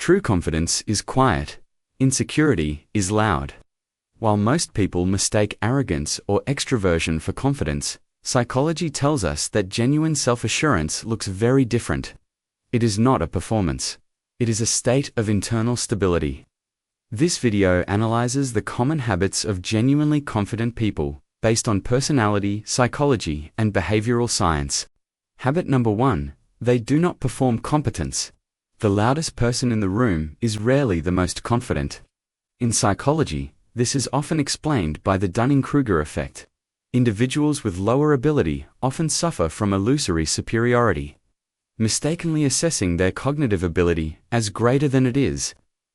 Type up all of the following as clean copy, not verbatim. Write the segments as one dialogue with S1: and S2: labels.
S1: True confidence is quiet. Insecurity is loud. While most people mistake arrogance or extroversion for confidence, psychology tells us that genuine self-assurance looks very different. It is not a performance. It is a state of internal stability. This video analyzes the common habits of genuinely confident people, based on personality, psychology, and behavioral science. Habit number 1. They do not perform competence. The loudest person in the room is rarely the most confident. In psychology, this is often explained by the Dunning-Kruger effect. Individuals with lower ability often suffer from illusory superiority, mistakenly assessing their cognitive ability as greater than it is.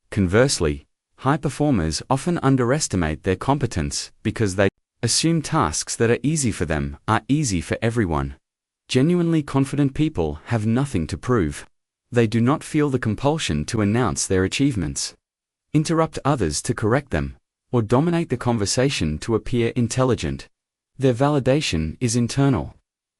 S1: Conversely, high performers often underestimate their competence because they assume tasks that are easy for them are easy for everyone. Genuinely confident people have nothing to prove. They do not feel the compulsion to announce their achievements, interrupt others to correct them, or dominate the conversation to appear intelligent. Their validation is internal.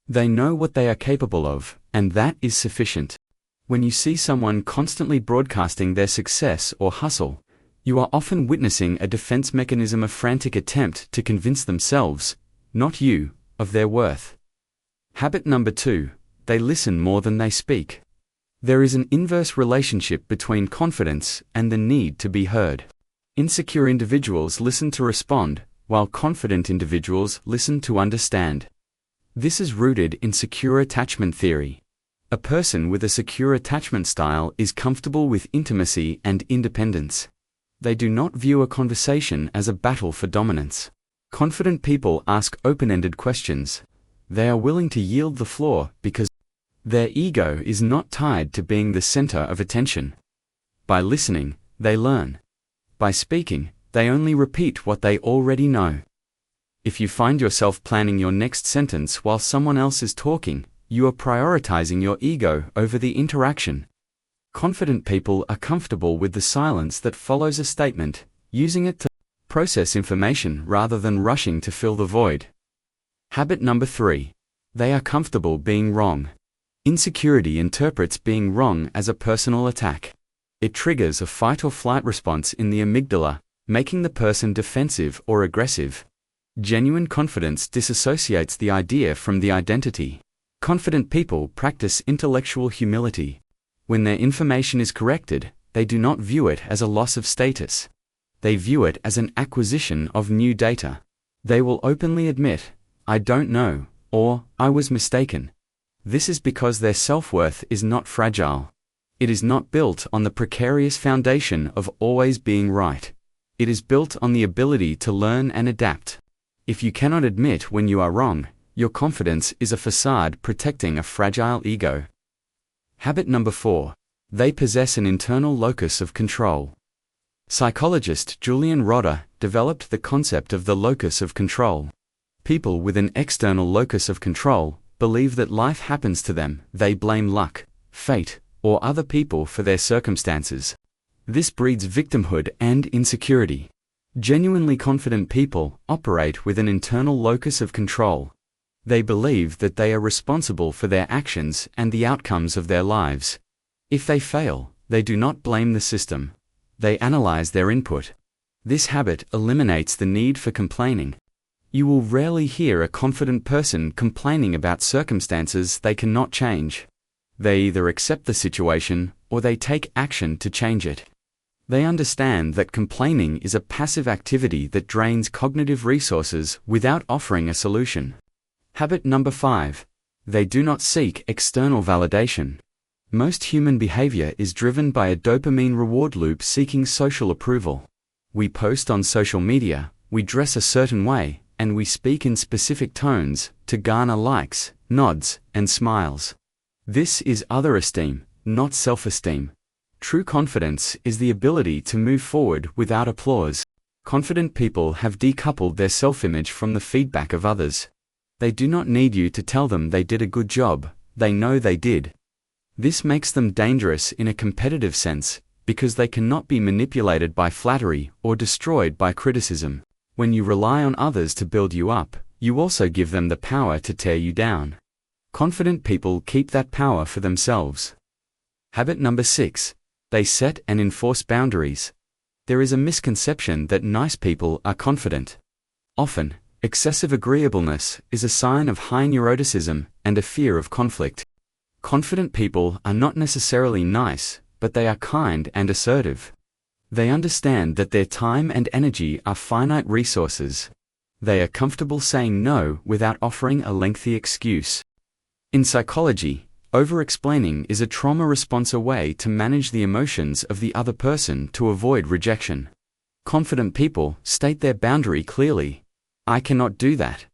S1: They know what they are capable of, and that is sufficient. When you see someone constantly broadcasting their success or hustle, you are often witnessing a defense mechanism, a frantic attempt to convince themselves, not you, of their worth. Habit number 2. They listen more than they speak. There is an inverse relationship between confidence and the need to be heard. Insecure individuals listen to respond, while confident individuals listen to understand. This is rooted in secure attachment theory. A person with a secure attachment style is comfortable with intimacy and independence. They do not view a conversation as a battle for dominance. Confident people ask open-ended questions. They are willing to yield the floor because their ego is not tied to being the center of attention. By listening, they learn. By speaking, they only repeat what they already know. If you find yourself planning your next sentence while someone else is talking, you are prioritizing your ego over the interaction. Confident people are comfortable with the silence that follows a statement, using it to process information rather than rushing to fill the void. Habit number 3. They are comfortable being wrong. Insecurity interprets being wrong as a personal attack. It triggers a fight or flight response in the amygdala, making the person defensive or aggressive. Genuine confidence disassociates the idea from the identity. Confident people practice intellectual humility. When their information is corrected, they do not view it as a loss of status. They view it as an acquisition of new data. They will openly admit, "I don't know," or "I was mistaken." This is because their self-worth is not fragile. It is not built on the precarious foundation of always being right. It is built on the ability to learn and adapt. If you cannot admit when you are wrong, your confidence is a facade protecting a fragile ego. Habit number 4. They possess an internal locus of control. Psychologist Julian Rotter developed the concept of the locus of control. People with an external locus of control believe that life happens to them. They blame luck, fate, or other people for their circumstances. This breeds victimhood and insecurity. Genuinely confident people operate with an internal locus of control. They believe that they are responsible for their actions and the outcomes of their lives. If they fail, they do not blame the system. They analyze their input. This habit eliminates the need for complaining. You will rarely hear a confident person complaining about circumstances they cannot change. They either accept the situation or they take action to change it. They understand that complaining is a passive activity that drains cognitive resources without offering a solution. Habit number 5. They do not seek external validation. Most human behavior is driven by a dopamine reward loop seeking social approval. We post on social media, we dress a certain way, and we speak in specific tones to garner likes, nods, and smiles. This is other esteem, not self-esteem. True confidence is the ability to move forward without applause. Confident people have decoupled their self-image from the feedback of others. They do not need you to tell them they did a good job, they know they did. This makes them dangerous in a competitive sense, because they cannot be manipulated by flattery or destroyed by criticism. When you rely on others to build you up, you also give them the power to tear you down. Confident people keep that power for themselves. Habit number 6. They set and enforce boundaries. There is a misconception that nice people are confident. Often, excessive agreeableness is a sign of high neuroticism and a fear of conflict. Confident people are not necessarily nice, but they are kind and assertive. They understand that their time and energy are finite resources. They are comfortable saying no without offering a lengthy excuse. In psychology, over-explaining is a trauma response, a way to manage the emotions of the other person to avoid rejection. Confident people state their boundary clearly. I cannot do that.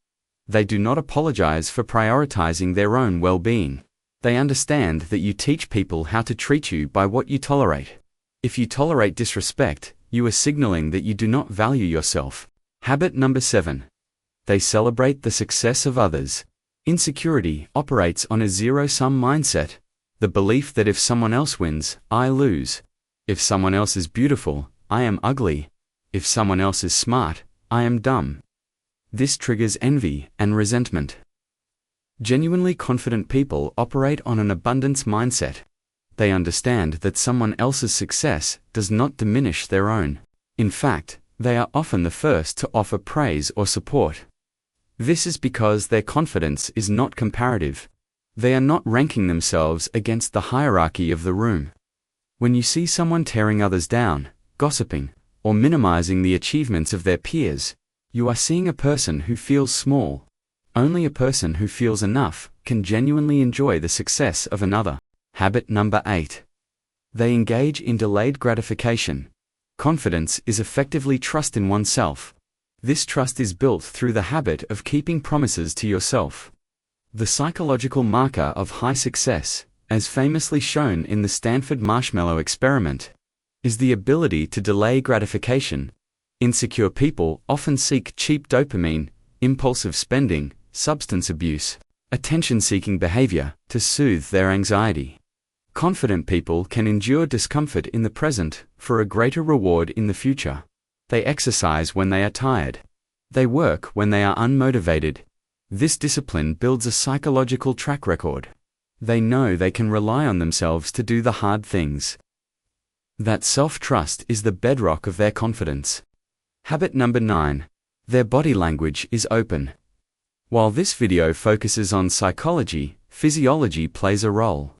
S1: They do not apologize for prioritizing their own well-being. They understand that you teach people how to treat you by what you tolerate. If you tolerate disrespect, you are signaling that you do not value yourself. Habit number 7. They celebrate the success of others. Insecurity operates on a zero-sum mindset. The belief that if someone else wins, I lose. If someone else is beautiful, I am ugly. If someone else is smart, I am dumb. This triggers envy and resentment. Genuinely confident people operate on an abundance mindset. They understand that someone else's success does not diminish their own. In fact, they are often the first to offer praise or support. This is because their confidence is not comparative. They are not ranking themselves against the hierarchy of the room. When you see someone tearing others down, gossiping, or minimizing the achievements of their peers, you are seeing a person who feels small. Only a person who feels enough can genuinely enjoy the success of another. Habit number 8. They engage in delayed gratification. Confidence is effectively trust in oneself. This trust is built through the habit of keeping promises to yourself. The psychological marker of high success, as famously shown in the Stanford marshmallow experiment, is the ability to delay gratification. Insecure people often seek cheap dopamine, impulsive spending, substance abuse, attention-seeking behavior to soothe their anxiety. Confident people can endure discomfort in the present for a greater reward in the future. They exercise when they are tired. They work when they are unmotivated. This discipline builds a psychological track record. They know they can rely on themselves to do the hard things. That self-trust is the bedrock of their confidence. Habit number 9. Their body language is open. While this video focuses on psychology, physiology plays a role.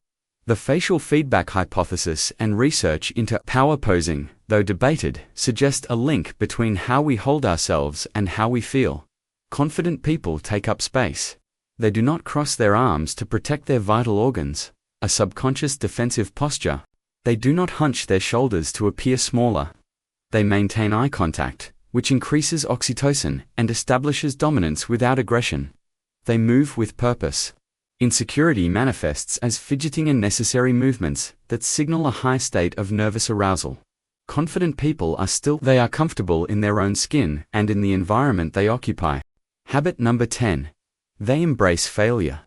S1: The facial feedback hypothesis and research into power posing, though debated, suggest a link between how we hold ourselves and how we feel. Confident people take up space. They do not cross their arms to protect their vital organs, a subconscious defensive posture. They do not hunch their shoulders to appear smaller. They maintain eye contact, which increases oxytocin and establishes dominance without aggression. They move with purpose. Insecurity manifests as fidgeting and necessary movements that signal a high state of nervous arousal. Confident people are comfortable in their own skin and in the environment they occupy. Habit number 10. They embrace failure.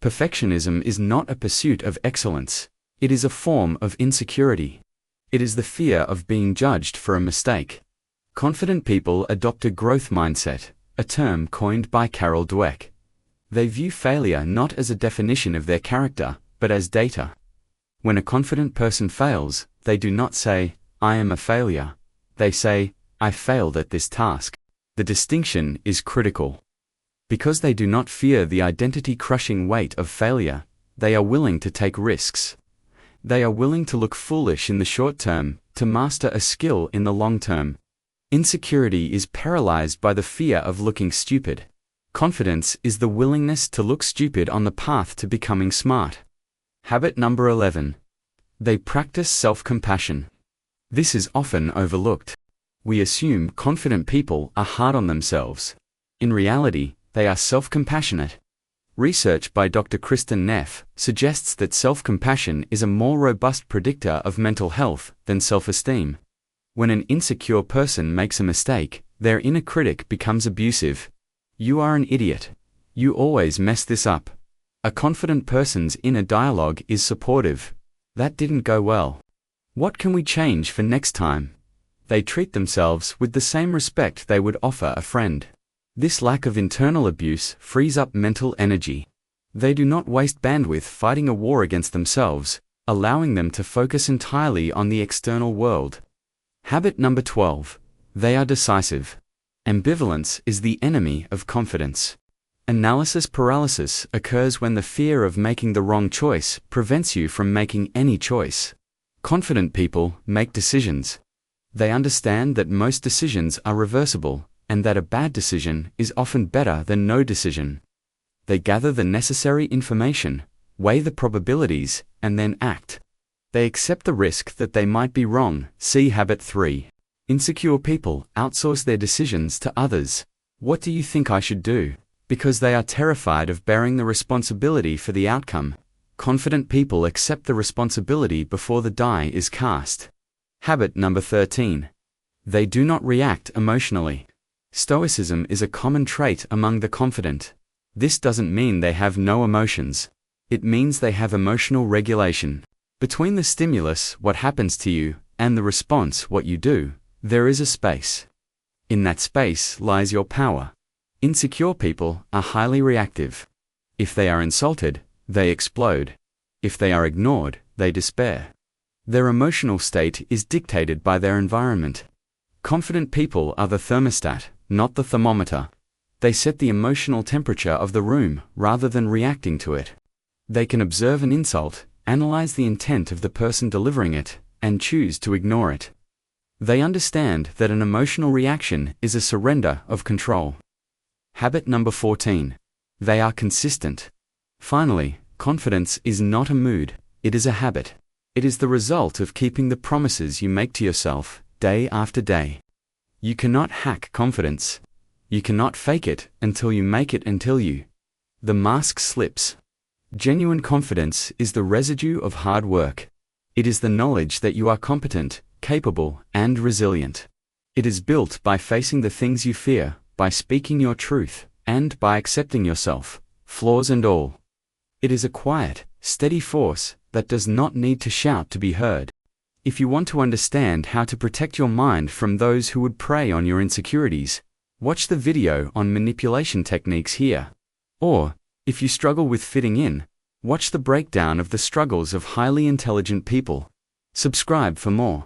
S1: Perfectionism is not a pursuit of excellence. It is a form of insecurity. It is the fear of being judged for a mistake. Confident people adopt a growth mindset, a term coined by Carol Dweck. They view failure not as a definition of their character, but as data. When a confident person fails, they do not say, I am a failure. They say, I failed at this task. The distinction is critical. Because they do not fear the identity-crushing weight of failure, they are willing to take risks. They are willing to look foolish in the short term, to master a skill in the long term. Insecurity is paralyzed by the fear of looking stupid. Confidence is the willingness to look stupid on the path to becoming smart. Habit number 11. They practice self-compassion. This is often overlooked. We assume confident people are hard on themselves. In reality, they are self-compassionate. Research by Dr. Kristin Neff suggests that self-compassion is a more robust predictor of mental health than self-esteem. When an insecure person makes a mistake, their inner critic becomes abusive. You are an idiot. You always mess this up. A confident person's inner dialogue is supportive. That didn't go well. What can we change for next time? They treat themselves with the same respect they would offer a friend. This lack of internal abuse frees up mental energy. They do not waste bandwidth fighting a war against themselves. allowing them to focus entirely on the external world. Habit number 12. They are decisive. Ambivalence is the enemy of confidence. Analysis paralysis occurs when the fear of making the wrong choice prevents you from making any choice. Confident people make decisions. They understand that most decisions are reversible, and that a bad decision is often better than no decision. They gather the necessary information, weigh the probabilities, and then act. They accept the risk that they might be wrong. See Habit 3. Insecure people outsource their decisions to others. What do you think I should do? Because they are terrified of bearing the responsibility for the outcome. Confident people accept the responsibility before the die is cast. Habit number 13. They do not react emotionally. Stoicism is a common trait among the confident. This doesn't mean they have no emotions. It means they have emotional regulation. Between the stimulus, what happens to you, and the response, what you do, there is a space. In that space lies your power. Insecure people are highly reactive. If they are insulted, they explode. If they are ignored, they despair. Their emotional state is dictated by their environment. Confident people are the thermostat, not the thermometer. They set the emotional temperature of the room rather than reacting to it. They can observe an insult, analyze the intent of the person delivering it, and choose to ignore it. They understand that an emotional reaction is a surrender of control. Habit number 14. They are consistent. Finally, confidence is not a mood, it is a habit. It is the result of keeping the promises you make to yourself, day after day. You cannot hack confidence. You cannot fake it until you make it until the mask slips. Genuine confidence is the residue of hard work. It is the knowledge that you are competent, capable, and resilient. It is built by facing the things you fear, by speaking your truth, and by accepting yourself, flaws and all. It is a quiet, steady force that does not need to shout to be heard. If you want to understand how to protect your mind from those who would prey on your insecurities, watch the video on manipulation techniques here. Or, if you struggle with fitting in, watch the breakdown of the struggles of highly intelligent people. Subscribe for more.